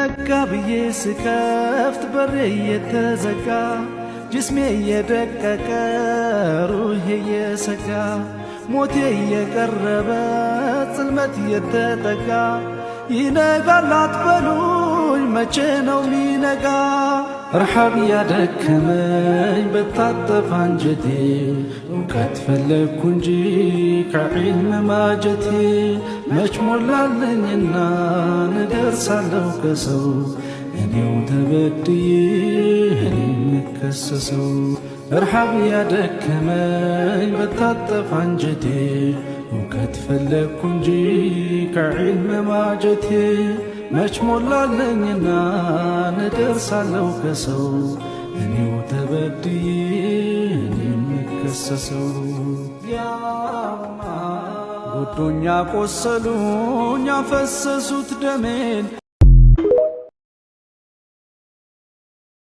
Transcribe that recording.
ነጋ ብዬ ስከፍት በሬ የተዘጋ ጅስሜ የደቀቀ ሩሄ የሰጋ ሞቴ የቀረበ ጽልመት የተጠጋ ይነጋል አትበሉኝ መቼ ነው ሚነጋ ረሃብ ያደከመኝ በታጠፋ አንጀቴ እውቀት ፈለግኩ እንጂ ከዒልም ማጀቴ መች ሞላለኝና ንደርሳለሁ ከሰው እኔው ተበድዬ እኔ ምከሰሰው ረሃብ ያደከመኝ በታጠፋ አንጀቴ እውቀት ፈለግኩ እንጂ ከዒልም ማጀቴ መች ሞላለኝና ንደርሳለሁ ከሰው እኔው ተበድዬ እኔ ምከሰሰው ጎዶኛ ቆሰሉኝ ያፈሰሱት ደሜን